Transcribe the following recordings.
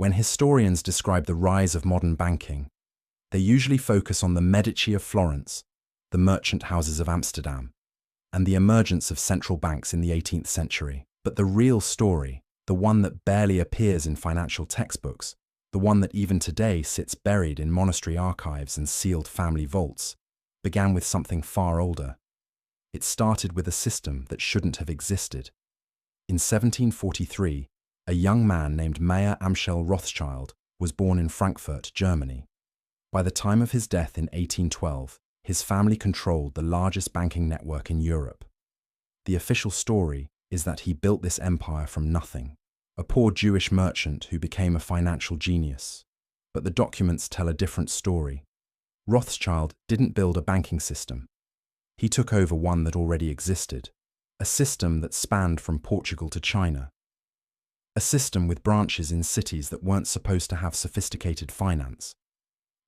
When historians describe the rise of modern banking, they usually focus on the Medici of Florence, the merchant houses of Amsterdam, and the emergence of central banks in the 18th century. But the real story, the one that barely appears in financial textbooks, the one that even today sits buried in monastery archives and sealed family vaults, began with something far older. It started with a system that shouldn't have existed. In 1743, a young man named Mayer Amschel Rothschild was born in Frankfurt, Germany. By the time of his death in 1812, his family controlled the largest banking network in Europe. The official story is that he built this empire from nothing, a poor Jewish merchant who became a financial genius. But the documents tell a different story. Rothschild didn't build a banking system. He took over one that already existed, a system that spanned from Portugal to China. A system with branches in cities that weren't supposed to have sophisticated finance.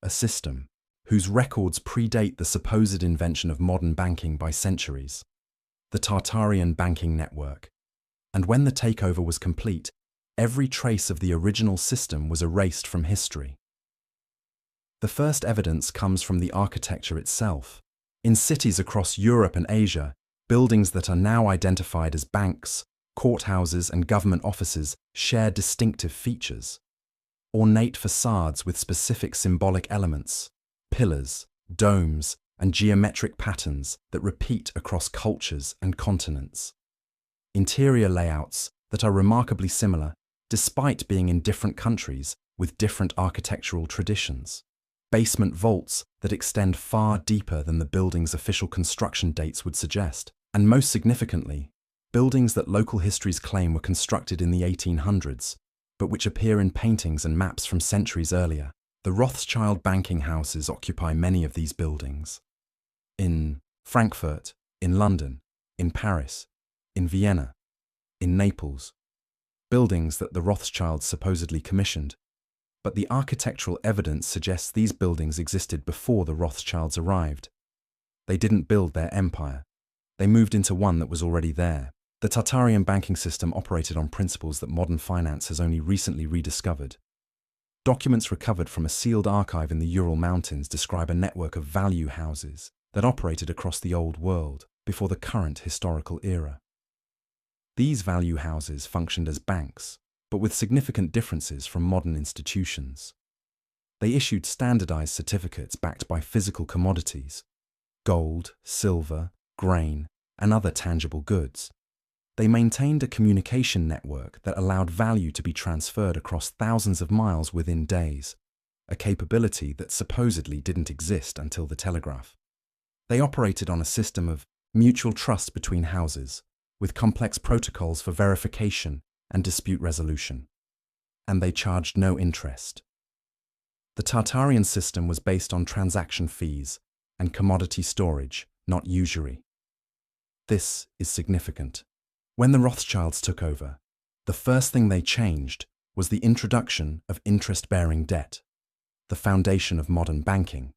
A system whose records predate the supposed invention of modern banking by centuries. The Tartarian banking network. And when the takeover was complete, every trace of the original system was erased from history. The first evidence comes from the architecture itself. In cities across Europe and Asia, buildings that are now identified as banks, courthouses, and government offices share distinctive features. Ornate facades with specific symbolic elements, pillars, domes, and geometric patterns that repeat across cultures and continents. Interior layouts that are remarkably similar, despite being in different countries with different architectural traditions. Basement vaults that extend far deeper than the building's official construction dates would suggest. And most significantly, buildings that local histories claim were constructed in the 1800s, but which appear in paintings and maps from centuries earlier. The Rothschild banking houses occupy many of these buildings. In Frankfurt, in London, in Paris, in Vienna, in Naples. Buildings that the Rothschilds supposedly commissioned. But the architectural evidence suggests these buildings existed before the Rothschilds arrived. They didn't build their empire. They moved into one that was already there. The Tartarian banking system operated on principles that modern finance has only recently rediscovered. Documents recovered from a sealed archive in the Ural Mountains describe a network of value houses that operated across the old world before the current historical era. These value houses functioned as banks, but with significant differences from modern institutions. They issued standardized certificates backed by physical commodities, gold, silver, grain, and other tangible goods. They maintained a communication network that allowed value to be transferred across thousands of miles within days, a capability that supposedly didn't exist until the telegraph. They operated on a system of mutual trust between houses, with complex protocols for verification and dispute resolution. And they charged no interest. The Tartarian system was based on transaction fees and commodity storage, not usury. This is significant. When the Rothschilds took over, the first thing they changed was the introduction of interest-bearing debt, the foundation of modern banking,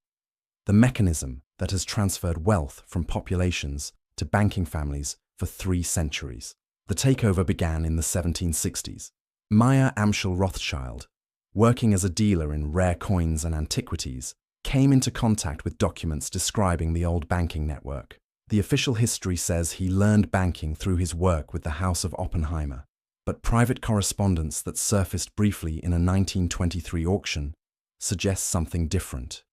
the mechanism that has transferred wealth from populations to banking families for 3 centuries. The takeover began in the 1760s. Mayer Amschel Rothschild, working as a dealer in rare coins and antiquities, came into contact with documents describing the old banking network. The official history says he learned banking through his work with the House of Oppenheimer, but private correspondence that surfaced briefly in a 1923 auction suggests something different.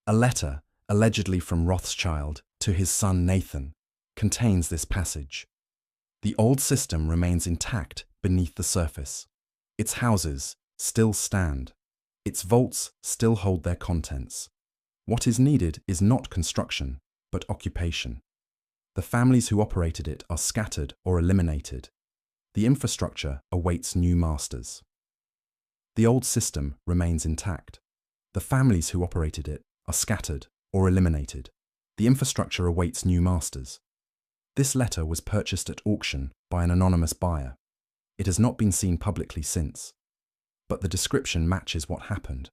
A letter, allegedly from Rothschild to his son Nathan, contains this passage. The old system remains intact beneath the surface. Its houses still stand. Its vaults still hold their contents. What is needed is not construction, but occupation. The families who operated it are scattered or eliminated. The infrastructure awaits new masters. The old system remains intact. The families who operated it are scattered or eliminated. The infrastructure awaits new masters. This letter was purchased at auction by an anonymous buyer. It has not been seen publicly since. But the description matches what happened.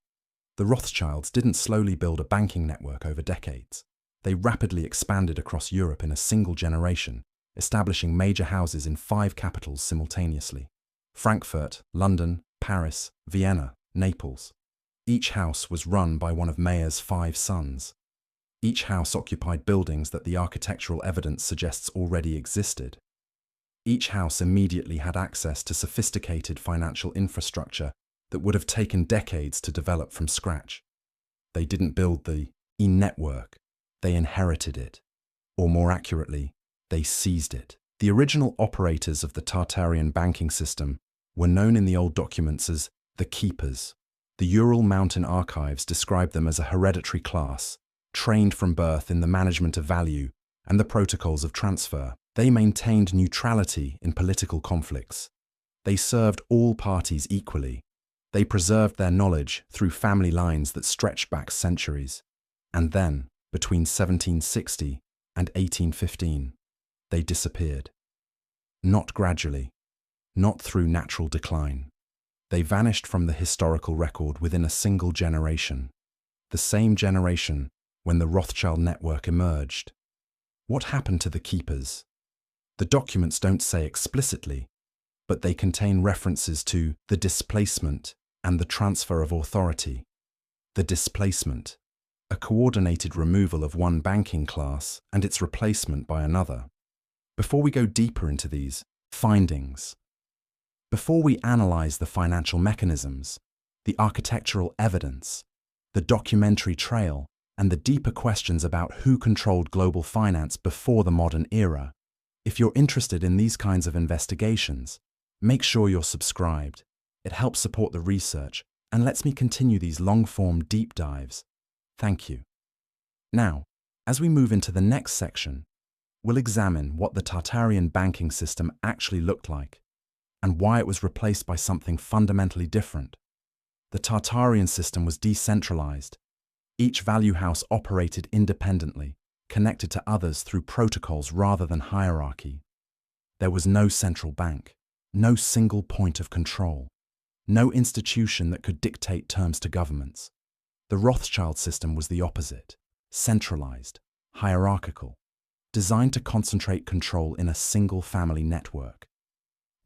The Rothschilds didn't slowly build a banking network over decades. They rapidly expanded across Europe in a single generation, establishing major houses in 5 capitals simultaneously: Frankfurt, London, Paris, Vienna, Naples. Each house was run by one of Mayer's 5 sons. Each house occupied buildings that the architectural evidence suggests already existed. Each house immediately had access to sophisticated financial infrastructure that would have taken decades to develop from scratch. They didn't build the network, they inherited it. Or more accurately, they seized it. The original operators of the Tartarian banking system were known in the old documents as the keepers. The Ural Mountain archives describe them as a hereditary class, trained from birth in the management of value and the protocols of transfer. They maintained neutrality in political conflicts. They served all parties equally. They preserved their knowledge through family lines that stretched back centuries. And then, between 1760 and 1815, they disappeared. Not gradually, not through natural decline. They vanished from the historical record within a single generation, the same generation when the Rothschild network emerged. What happened to the keepers? The documents don't say explicitly, but they contain references to the displacement and the transfer of authority. The displacement, a coordinated removal of one banking class and its replacement by another. Before we go deeper into these findings, before we analyze the financial mechanisms, the architectural evidence, the documentary trail, and the deeper questions about who controlled global finance before the modern era, if you're interested in these kinds of investigations, make sure you're subscribed. It helps support the research and lets me continue these long-form deep dives. Thank you. Now, as we move into the next section, we'll examine what the Tartarian banking system actually looked like and why it was replaced by something fundamentally different. The Tartarian system was decentralized. Each value house operated independently, connected to others through protocols rather than hierarchy. There was no central bank, no single point of control, no institution that could dictate terms to governments. The Rothschild system was the opposite, centralized, hierarchical, designed to concentrate control in a single family network.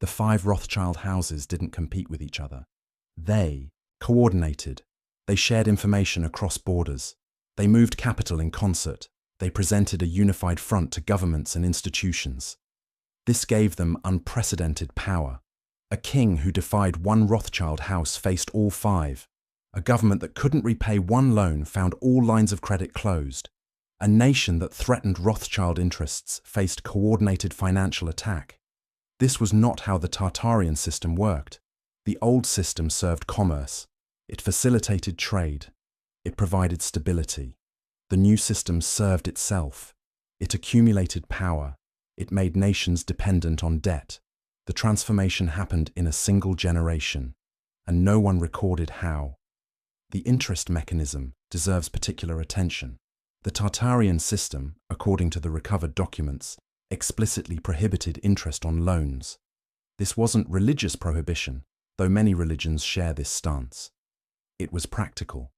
The 5 Rothschild houses didn't compete with each other. They coordinated. They shared information across borders. They moved capital in concert. They presented a unified front to governments and institutions. This gave them unprecedented power. A king who defied one Rothschild house faced all 5. A government that couldn't repay one loan found all lines of credit closed. A nation that threatened Rothschild interests faced coordinated financial attack. This was not how the Tartarian system worked. The old system served commerce. It facilitated trade. It provided stability. The new system served itself. It accumulated power. It made nations dependent on debt. The transformation happened in a single generation, and no one recorded how. The interest mechanism deserves particular attention. The Tartarian system, according to the recovered documents, explicitly prohibited interest on loans. This wasn't religious prohibition, though many religions share this stance. It was practical.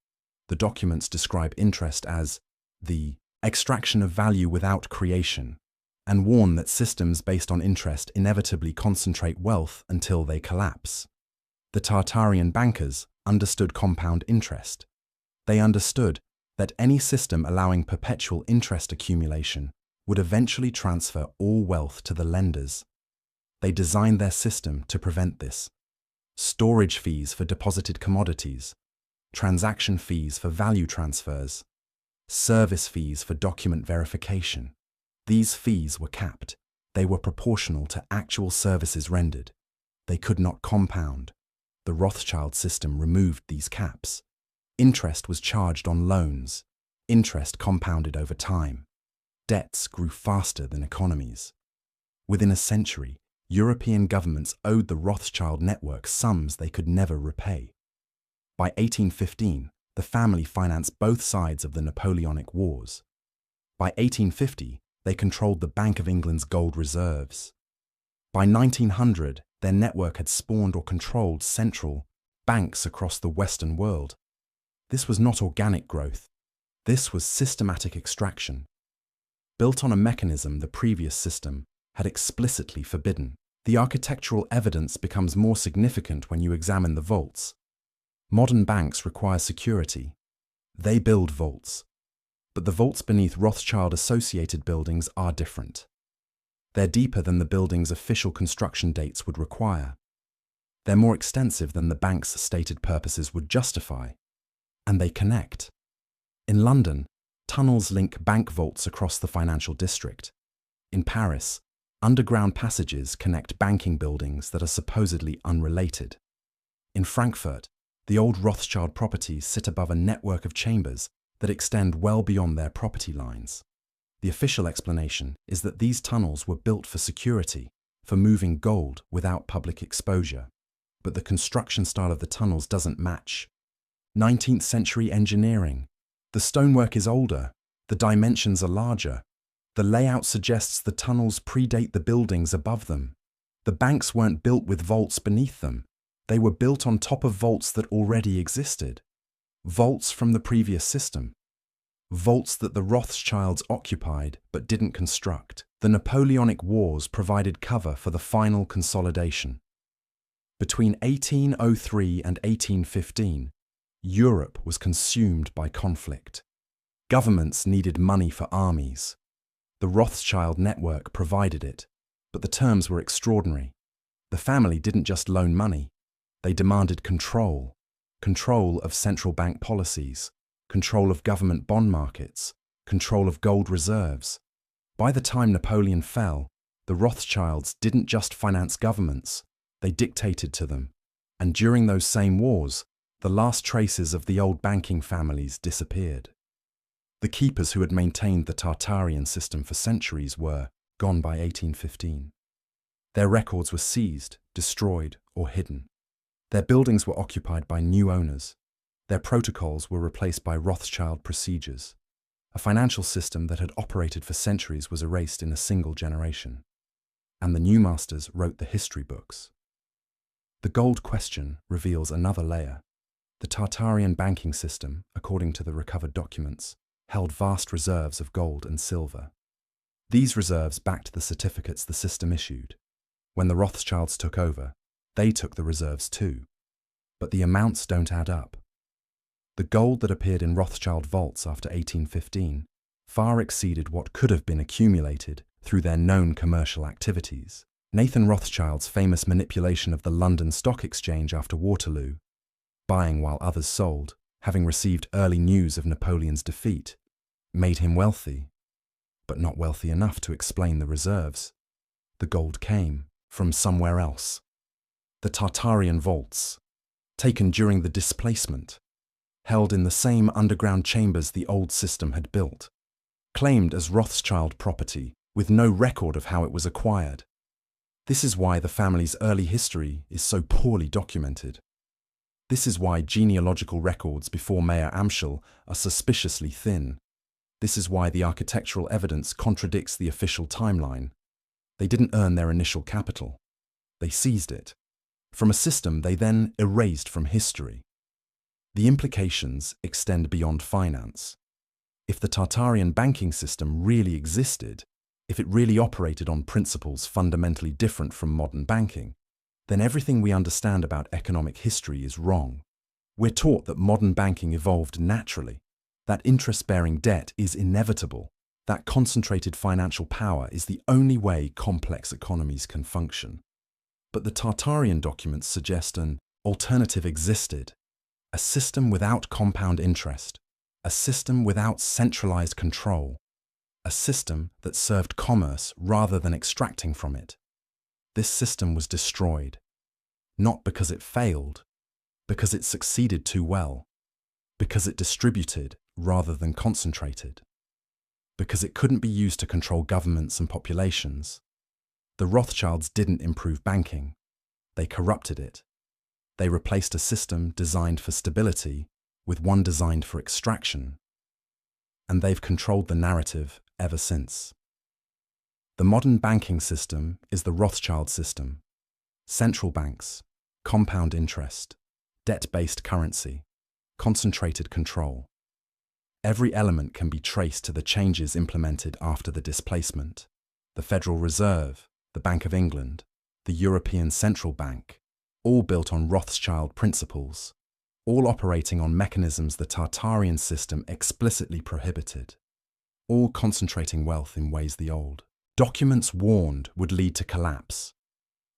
The documents describe interest as the extraction of value without creation, and warn that systems based on interest inevitably concentrate wealth until they collapse. The Tartarian bankers understood compound interest. They understood that any system allowing perpetual interest accumulation would eventually transfer all wealth to the lenders. They designed their system to prevent this. Storage fees for deposited commodities, transaction fees for value transfers, service fees for document verification. These fees were capped. They were proportional to actual services rendered. They could not compound. The Rothschild system removed these caps. Interest was charged on loans. Interest compounded over time. Debts grew faster than economies. Within a century, European governments owed the Rothschild network sums they could never repay. By 1815, the family financed both sides of the Napoleonic Wars. By 1850, they controlled the Bank of England's gold reserves. By 1900, their network had spawned or controlled central banks across the Western world. This was not organic growth. This was systematic extraction, built on a mechanism the previous system had explicitly forbidden. The architectural evidence becomes more significant when you examine the vaults. Modern banks require security. They build vaults. But the vaults beneath Rothschild-associated buildings are different. They're deeper than the building's official construction dates would require. They're more extensive than the bank's stated purposes would justify. And they connect. In London, tunnels link bank vaults across the financial district. In Paris, underground passages connect banking buildings that are supposedly unrelated. In Frankfurt, the old Rothschild properties sit above a network of chambers that extend well beyond their property lines. The official explanation is that these tunnels were built for security, for moving gold without public exposure. But the construction style of the tunnels doesn't match. 19th century engineering. The stonework is older, the dimensions are larger. The layout suggests the tunnels predate the buildings above them. The banks weren't built with vaults beneath them. They were built on top of vaults that already existed. Vaults from the previous system. Vaults that the Rothschilds occupied but didn't construct. The Napoleonic Wars provided cover for the final consolidation. Between 1803 and 1815, Europe was consumed by conflict. Governments needed money for armies. The Rothschild network provided it, but the terms were extraordinary. The family didn't just loan money. They demanded control. Control of central bank policies, control of government bond markets, control of gold reserves. By the time Napoleon fell, the Rothschilds didn't just finance governments, they dictated to them. And during those same wars, the last traces of the old banking families disappeared. The keepers who had maintained the Tartarian system for centuries were gone by 1815. Their records were seized, destroyed, or hidden. Their buildings were occupied by new owners. Their protocols were replaced by Rothschild procedures. A financial system that had operated for centuries was erased in a single generation. And the new masters wrote the history books. The gold question reveals another layer. The Tartarian banking system, according to the recovered documents, held vast reserves of gold and silver. These reserves backed the certificates the system issued. When the Rothschilds took over, they took the reserves too. But the amounts don't add up. The gold that appeared in Rothschild vaults after 1815 far exceeded what could have been accumulated through their known commercial activities. Nathan Rothschild's famous manipulation of the London Stock Exchange after Waterloo, buying while others sold, having received early news of Napoleon's defeat, made him wealthy, but not wealthy enough to explain the reserves. The gold came from somewhere else. The Tartarian vaults, taken during the displacement, held in the same underground chambers the old system had built, claimed as Rothschild property with no record of how it was acquired. This is why the family's early history is so poorly documented. This is why genealogical records before Mayor Amschel are suspiciously thin. This is why the architectural evidence contradicts the official timeline. They didn't earn their initial capital. They seized it from a system they then erased from history. The implications extend beyond finance. If the Tartarian banking system really existed, if it really operated on principles fundamentally different from modern banking, then everything we understand about economic history is wrong. We're taught that modern banking evolved naturally, that interest-bearing debt is inevitable, that concentrated financial power is the only way complex economies can function. But the Tartarian documents suggest an alternative existed, a system without compound interest, a system without centralized control, a system that served commerce rather than extracting from it. This system was destroyed, not because it failed, because it succeeded too well, because it distributed rather than concentrated, because it couldn't be used to control governments and populations. The Rothschilds didn't improve banking. They corrupted it. They replaced a system designed for stability with one designed for extraction. And they've controlled the narrative ever since. The modern banking system is the Rothschild system. Central banks, compound interest, debt-based currency, concentrated control. Every element can be traced to the changes implemented after the displacement. The Federal Reserve, the Bank of England, the European Central Bank, all built on Rothschild principles, all operating on mechanisms the Tartarian system explicitly prohibited, all concentrating wealth in ways the old documents warned would lead to collapse.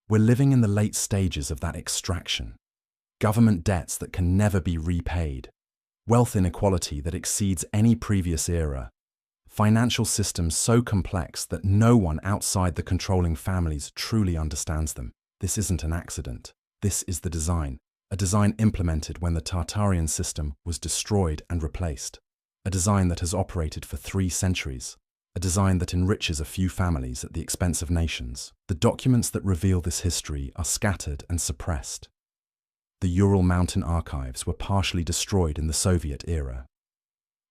We're living in the late stages of that extraction. Government debts that can never be repaid, wealth inequality that exceeds any previous era, financial systems so complex that no one outside the controlling families truly understands them. This isn't an accident. This is the design, a design implemented when the Tartarian system was destroyed and replaced, a design that has operated for 3 centuries, a design that enriches a few families at the expense of nations. The documents that reveal this history are scattered and suppressed. The Ural Mountain archives were partially destroyed in the Soviet era.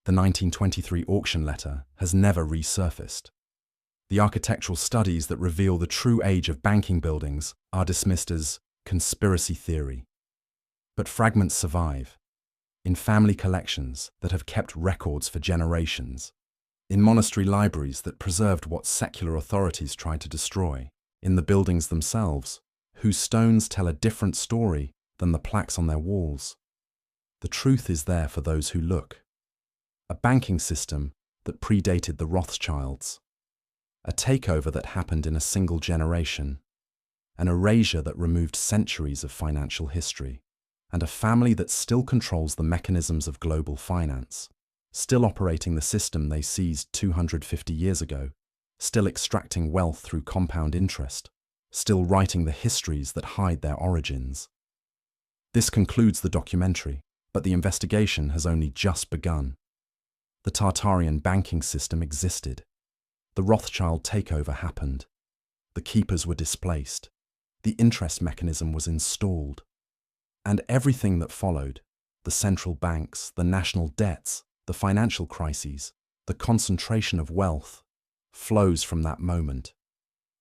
The 1923 auction letter has never resurfaced. The architectural studies that reveal the true age of banking buildings are dismissed as conspiracy theory. But fragments survive, in family collections that have kept records for generations, in monastery libraries that preserved what secular authorities tried to destroy, in the buildings themselves, whose stones tell a different story than the plaques on their walls. The truth is there for those who look. A banking system that predated the Rothschilds, a takeover that happened in a single generation, an erasure that removed centuries of financial history, and a family that still controls the mechanisms of global finance, still operating the system they seized 250 years ago, still extracting wealth through compound interest, still writing the histories that hide their origins. This concludes the documentary, but the investigation has only just begun. The Tartarian banking system existed. The Rothschild takeover happened. The keepers were displaced. The interest mechanism was installed. And everything that followed, the central banks, the national debts, the financial crises, the concentration of wealth, flows from that moment.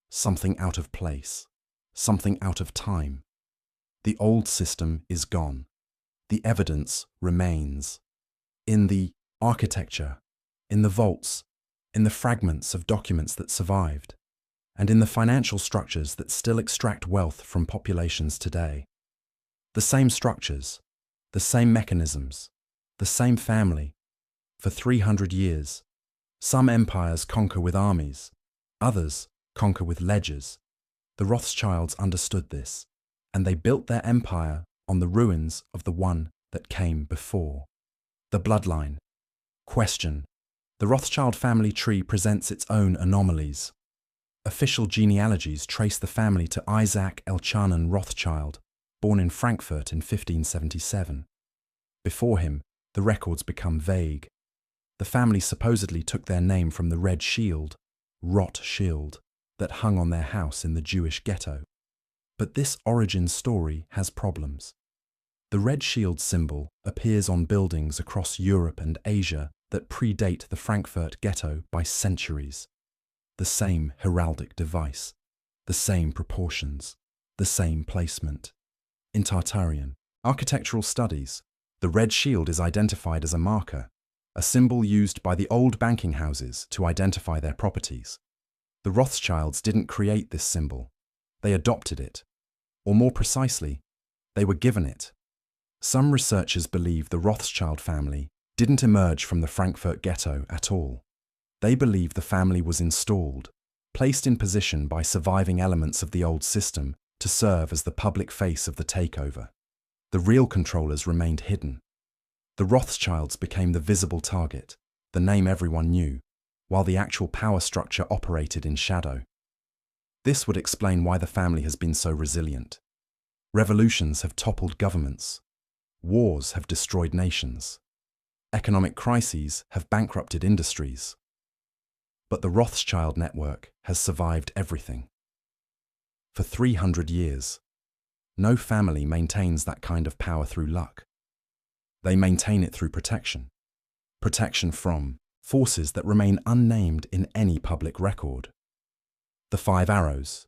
Something out of place, something out of time. The old system is gone. The evidence remains. In the architecture, in the vaults, in the fragments of documents that survived, and in the financial structures that still extract wealth from populations today. The same structures, the same mechanisms, the same family. For 300 years, some empires conquer with armies, others conquer with ledgers. The Rothschilds understood this, and they built their empire on the ruins of the one that came before. The bloodline. Question. The Rothschild family tree presents its own anomalies. Official genealogies trace the family to Isaac Elchanan Rothschild, born in Frankfurt in 1577. Before him, the records become vague. The family supposedly took their name from the red shield, Rothschild, that hung on their house in the Jewish ghetto. But this origin story has problems. The red shield symbol appears on buildings across Europe and Asia that predate the Frankfurt ghetto by centuries. The same heraldic device, the same proportions, the same placement. In Tartarian architectural studies, the red shield is identified as a marker, a symbol used by the old banking houses to identify their properties. The Rothschilds didn't create this symbol. They adopted it. Or more precisely, they were given it. Some researchers believe the Rothschild family didn't emerge from the Frankfurt ghetto at all. They believe the family was installed, placed in position by surviving elements of the old system to serve as the public face of the takeover. The real controllers remained hidden. The Rothschilds became the visible target, the name everyone knew, while the actual power structure operated in shadow. This would explain why the family has been so resilient. Revolutions have toppled governments. Wars have destroyed nations. Economic crises have bankrupted industries. But the Rothschild network has survived everything. For 300 years, no family maintains that kind of power through luck. They maintain it through protection. Protection from forces that remain unnamed in any public record. The 5 arrows.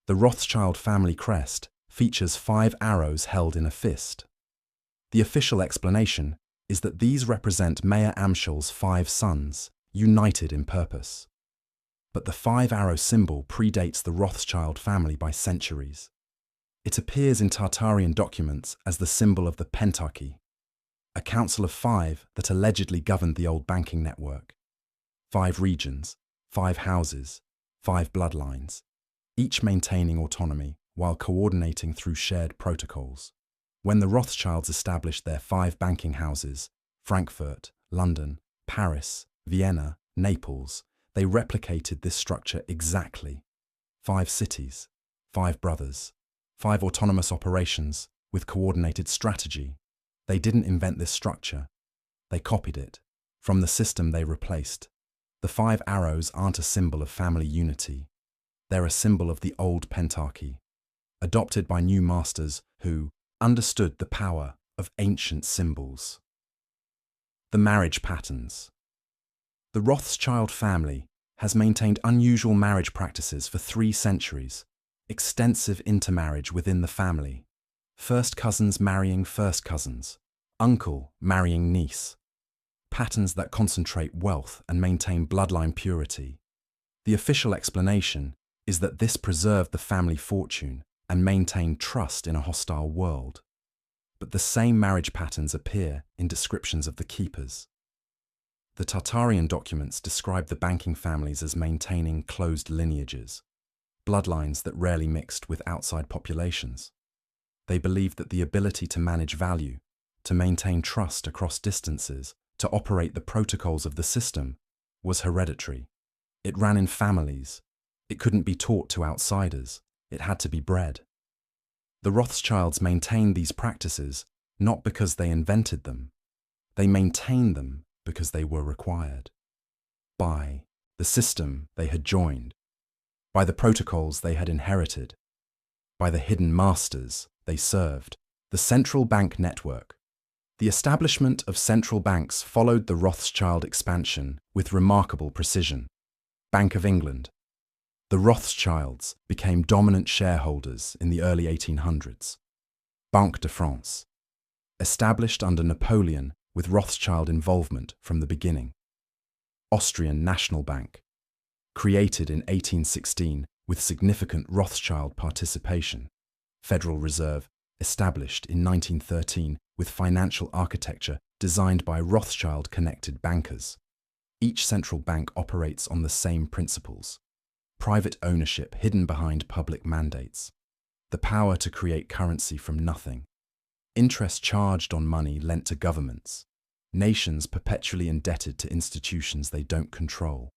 The Rothschild family crest features 5 arrows held in a fist. The official explanation is that these represent Mayer Amschel's 5 sons, united in purpose. But the five-arrow symbol predates the Rothschild family by centuries. It appears in Tartarian documents as the symbol of the pentarchy, a council of five that allegedly governed the old banking network. 5 regions, 5 houses, 5 bloodlines, each maintaining autonomy while coordinating through shared protocols. When the Rothschilds established their 5 banking houses, Frankfurt, London, Paris, Vienna, Naples, they replicated this structure exactly. 5 cities, 5 brothers, 5 autonomous operations with coordinated strategy. They didn't invent this structure. They copied it from the system they replaced. The 5 arrows aren't a symbol of family unity. They're a symbol of the old pentarchy, adopted by new masters who understood the power of ancient symbols. The marriage patterns. The Rothschild family has maintained unusual marriage practices for 3 centuries, extensive intermarriage within the family, first cousins marrying first cousins, uncle marrying niece, patterns that concentrate wealth and maintain bloodline purity. The official explanation is that this preserved the family fortune and maintained trust in a hostile world. But the same marriage patterns appear in descriptions of the keepers. The Tartarian documents describe the banking families as maintaining closed lineages, bloodlines that rarely mixed with outside populations. They believed that the ability to manage value, to maintain trust across distances, to operate the protocols of the system, was hereditary. It ran in families. It couldn't be taught to outsiders. It had to be bred. The Rothschilds maintained these practices not because they invented them. They maintained them because they were required. By the system they had joined, by the protocols they had inherited, by the hidden masters they served. The central bank network. The establishment of central banks followed the Rothschild expansion with remarkable precision. Bank of England. The Rothschilds became dominant shareholders in the early 1800s. Banque de France. Established under Napoleon with Rothschild involvement from the beginning. Austrian National Bank. Created in 1816 with significant Rothschild participation. Federal Reserve. Established in 1913 with financial architecture designed by Rothschild-connected bankers. Each central bank operates on the same principles. Private ownership hidden behind public mandates. The power to create currency from nothing. Interest charged on money lent to governments. Nations perpetually indebted to institutions they don't control.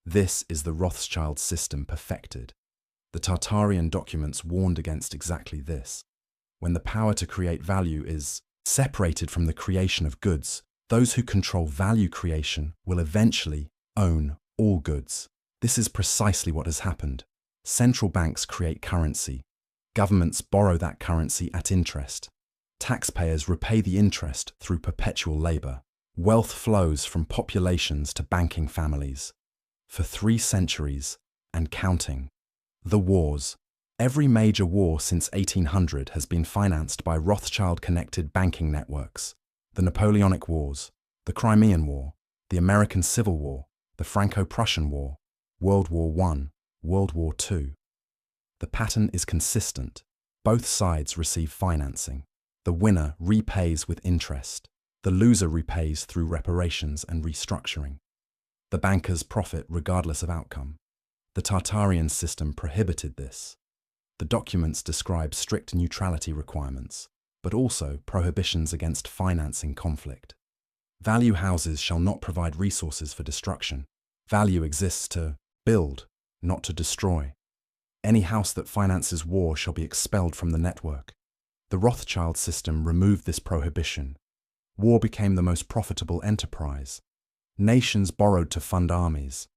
This is the Rothschild system perfected. The Tartarian documents warned against exactly this. When the power to create value is separated from the creation of goods, those who control value creation will eventually own all goods. This is precisely what has happened. Central banks create currency. Governments borrow that currency at interest. Taxpayers repay the interest through perpetual labor. Wealth flows from populations to banking families. For 3 centuries and counting. The wars. Every major war since 1800 has been financed by Rothschild-connected banking networks. The Napoleonic Wars, the Crimean War, the American Civil War, the Franco-Prussian War, World War I, World War II. The pattern is consistent. Both sides receive financing. The winner repays with interest. The loser repays through reparations and restructuring. The bankers profit regardless of outcome. The Tartarian system prohibited this. The documents describe strict neutrality requirements, but also prohibitions against financing conflict. Value houses shall not provide resources for destruction. Value exists to build, not to destroy. Any house that finances war shall be expelled from the network. The Rothschild system removed this prohibition. War became the most profitable enterprise. Nations borrowed to fund armies.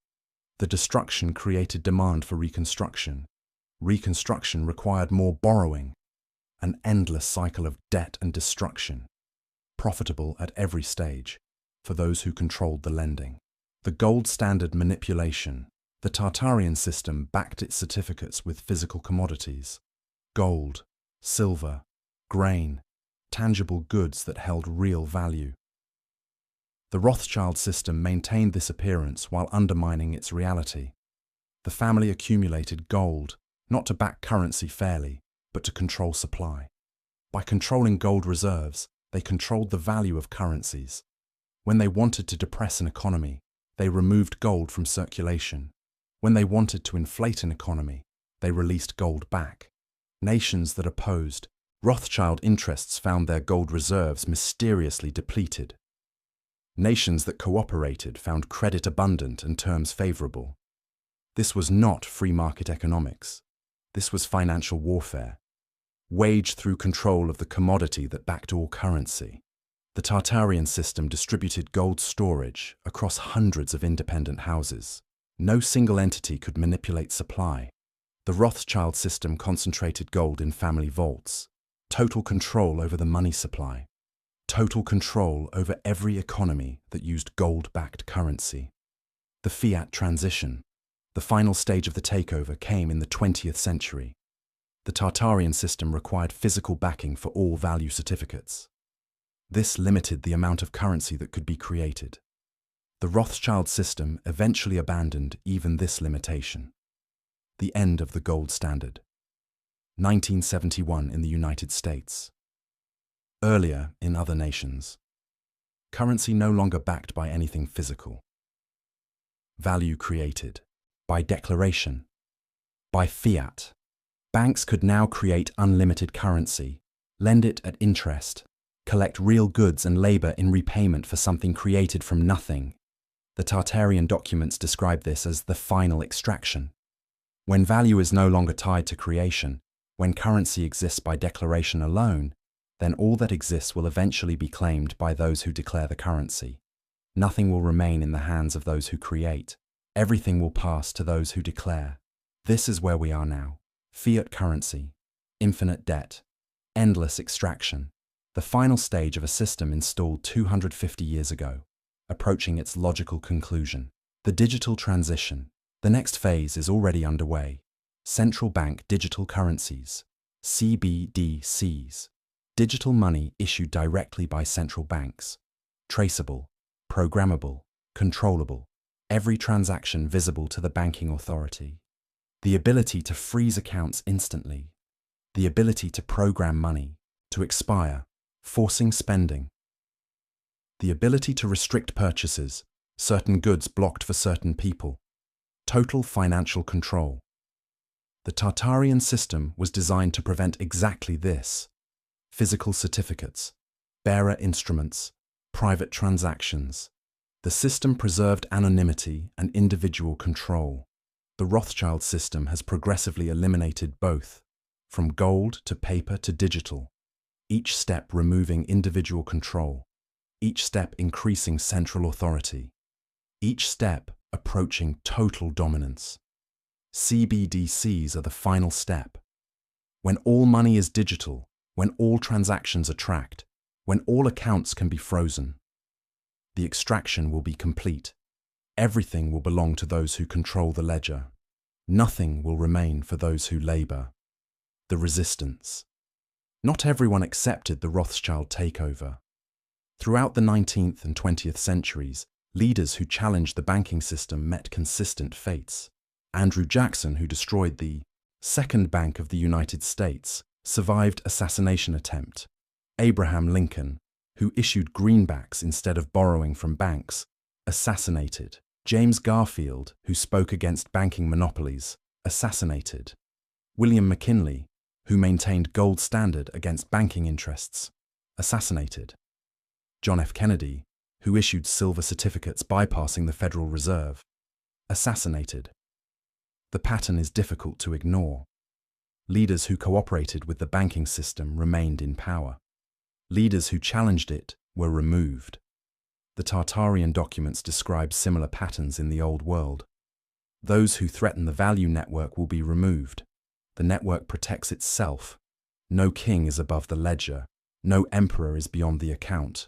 The destruction created demand for reconstruction. Reconstruction required more borrowing. An endless cycle of debt and destruction. Profitable at every stage for those who controlled the lending. The gold standard manipulation. The Tartarian system backed its certificates with physical commodities. Gold, silver, grain, tangible goods that held real value. The Rothschild system maintained this appearance while undermining its reality. The family accumulated gold, not to back currency fairly, but to control supply. By controlling gold reserves, they controlled the value of currencies. When they wanted to depress an economy, they removed gold from circulation. When they wanted to inflate an economy, they released gold back. Nations that opposed Rothschild interests found their gold reserves mysteriously depleted. Nations that cooperated found credit abundant and terms favorable. This was not free market economics. This was financial warfare, waged through control of the commodity that backed all currency. The Tartarian system distributed gold storage across hundreds of independent houses. No single entity could manipulate supply. The Rothschild system concentrated gold in family vaults. Total control over the money supply. Total control over every economy that used gold-backed currency. The fiat transition, the final stage of the takeover, came in the 20th century. The Tartarian system required physical backing for all value certificates. This limited the amount of currency that could be created. The Rothschild system eventually abandoned even this limitation. The end of the gold standard. 1971 in the United States. Earlier in other nations. Currency no longer backed by anything physical. Value created by declaration, by fiat. Banks could now create unlimited currency, lend it at interest, collect real goods and labor in repayment for something created from nothing. The Tartarian documents describe this as the final extraction. When value is no longer tied to creation, when currency exists by declaration alone, then all that exists will eventually be claimed by those who declare the currency. Nothing will remain in the hands of those who create. Everything will pass to those who declare. This is where we are now. Fiat currency, infinite debt, endless extraction, the final stage of a system installed 250 years ago, approaching its logical conclusion. The digital transition. The next phase is already underway. Central bank digital currencies, CBDCs. Digital money issued directly by central banks. Traceable, programmable, controllable. Every transaction visible to the banking authority. The ability to freeze accounts instantly. The ability to program money, to expire, forcing spending. The ability to restrict purchases, certain goods blocked for certain people. Total financial control. The Tartarian system was designed to prevent exactly this. Physical certificates, bearer instruments, private transactions. The system preserved anonymity and individual control. The Rothschild system has progressively eliminated both, from gold to paper to digital, each step removing individual control, each step increasing central authority, each step approaching total dominance. CBDCs are the final step. When all money is digital, when all transactions are tracked, when all accounts can be frozen, the extraction will be complete. Everything will belong to those who control the ledger. Nothing will remain for those who labor. The resistance. Not everyone accepted the Rothschild takeover. Throughout the 19th and 20th centuries, leaders who challenged the banking system met consistent fates. Andrew Jackson, who destroyed the Second Bank of the United States, survived assassination attempt. Abraham Lincoln, who issued greenbacks instead of borrowing from banks, assassinated. James Garfield, who spoke against banking monopolies, assassinated. William McKinley, who maintained gold standard against banking interests, assassinated. John F. Kennedy, who issued silver certificates bypassing the Federal Reserve, assassinated. The pattern is difficult to ignore. Leaders who cooperated with the banking system remained in power. Leaders who challenged it were removed. The Tartarian documents describe similar patterns in the Old World. Those who threaten the value network will be removed. The network protects itself. No king is above the ledger. No emperor is beyond the account.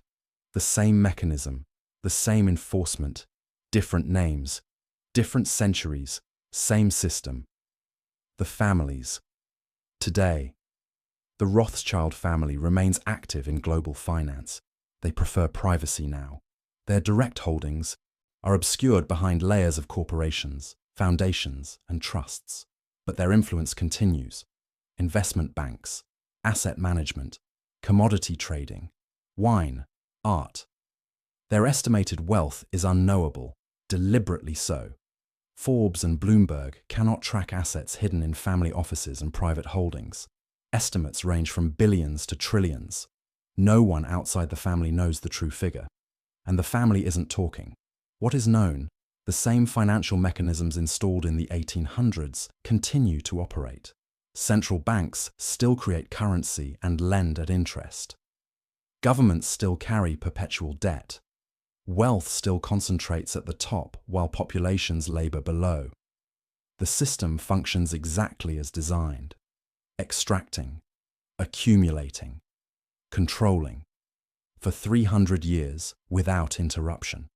The same mechanism, the same enforcement, different names, different centuries, same system. The families. Today, the Rothschild family remains active in global finance. They prefer privacy now. Their direct holdings are obscured behind layers of corporations, foundations, and trusts. But their influence continues. Investment banks, asset management, commodity trading, wine, art. Their estimated wealth is unknowable, deliberately so. Forbes and Bloomberg cannot track assets hidden in family offices and private holdings. Estimates range from billions to trillions. No one outside the family knows the true figure. And the family isn't talking. What is known, the same financial mechanisms installed in the 1800s continue to operate. Central banks still create currency and lend at interest. Governments still carry perpetual debt. Wealth still concentrates at the top while populations labor below. The system functions exactly as designed: extracting, accumulating, controlling, for 300 years without interruption.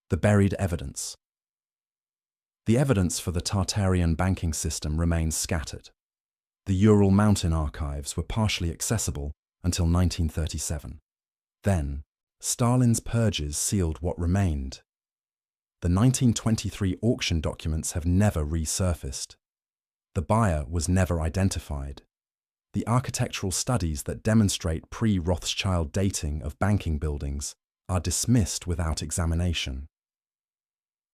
The buried evidence. The evidence for the Tartarian banking system remains scattered. The Ural Mountain archives were partially accessible until 1937. Then, Stalin's purges sealed what remained. The 1923 auction documents have never resurfaced. The buyer was never identified. The architectural studies that demonstrate pre-Rothschild dating of banking buildings are dismissed without examination.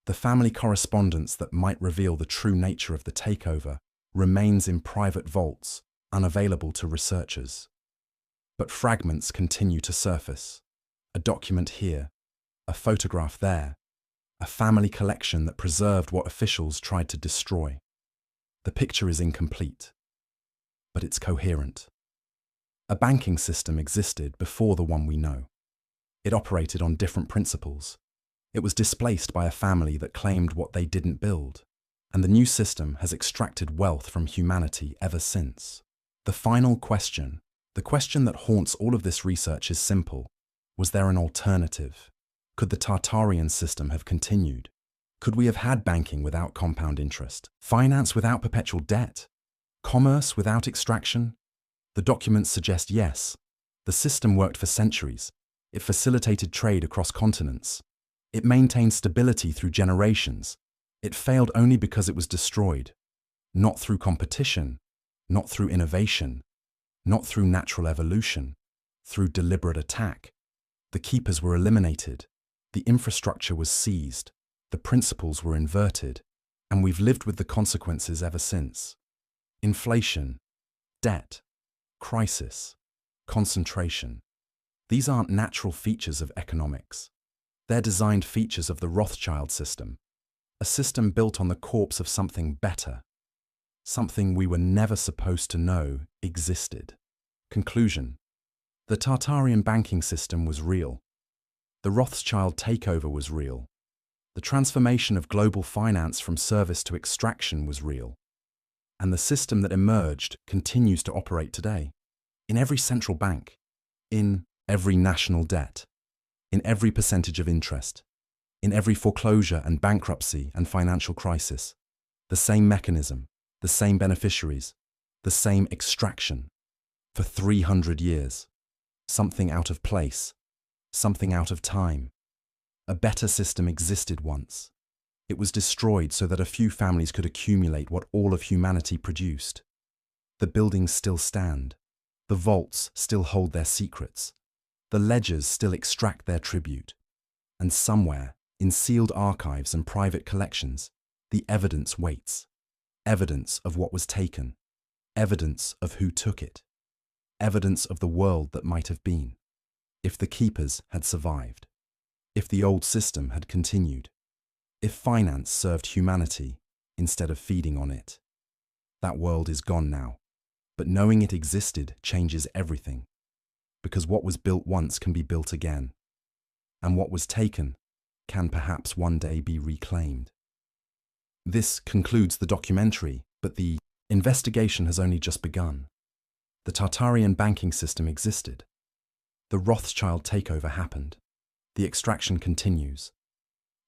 The family correspondence that might reveal the true nature of the takeover remains in private vaults, unavailable to researchers. But fragments continue to surface. A document here, a photograph there, a family collection that preserved what officials tried to destroy. The picture is incomplete, but it's coherent. A banking system existed before the one we know. It operated on different principles. It was displaced by a family that claimed what they didn't build, and the new system has extracted wealth from humanity ever since. The final question, the question that haunts all of this research, is simple. Was there an alternative? Could the Tartarian system have continued? Could we have had banking without compound interest? Finance without perpetual debt? Commerce without extraction? The documents suggest yes. The system worked for centuries. It facilitated trade across continents. It maintained stability through generations. It failed only because it was destroyed. Not through competition, not through innovation, not through natural evolution, through deliberate attack. The keepers were eliminated. The infrastructure was seized. The principles were inverted. And we've lived with the consequences ever since. Inflation, debt, crisis, concentration. These aren't natural features of economics. They're designed features of the Rothschild system, a system built on the corpse of something better, something we were never supposed to know existed. Conclusion: the Tartarian banking system was real. The Rothschild takeover was real. The transformation of global finance from service to extraction was real. And the system that emerged continues to operate today, in every central bank, in every national debt, in every percentage of interest, in every foreclosure and bankruptcy and financial crisis. The same mechanism, the same beneficiaries, the same extraction. For 300 years. Something out of place, something out of time. A better system existed once. It was destroyed so that a few families could accumulate what all of humanity produced. The buildings still stand. The vaults still hold their secrets. The ledgers still extract their tribute. And somewhere, in sealed archives and private collections, the evidence waits. Evidence of what was taken. Evidence of who took it. Evidence of the world that might have been. If the keepers had survived. If the old system had continued. If finance served humanity instead of feeding on it. That world is gone now. But knowing it existed changes everything. Because what was built once can be built again. And what was taken can perhaps one day be reclaimed. This concludes the documentary, but the investigation has only just begun. The Tartarian banking system existed. The Rothschild takeover happened. The extraction continues.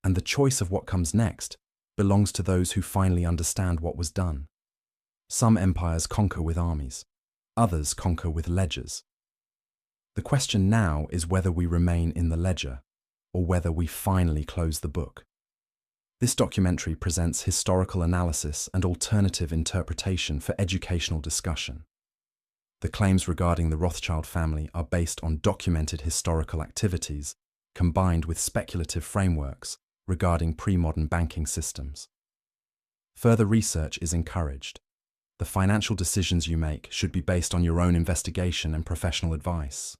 And the choice of what comes next belongs to those who finally understand what was done. Some empires conquer with armies. Others conquer with ledgers. The question now is whether we remain in the ledger or whether we finally close the book. This documentary presents historical analysis and alternative interpretation for educational discussion. The claims regarding the Rothschild family are based on documented historical activities combined with speculative frameworks regarding pre-modern banking systems. Further research is encouraged. The financial decisions you make should be based on your own investigation and professional advice.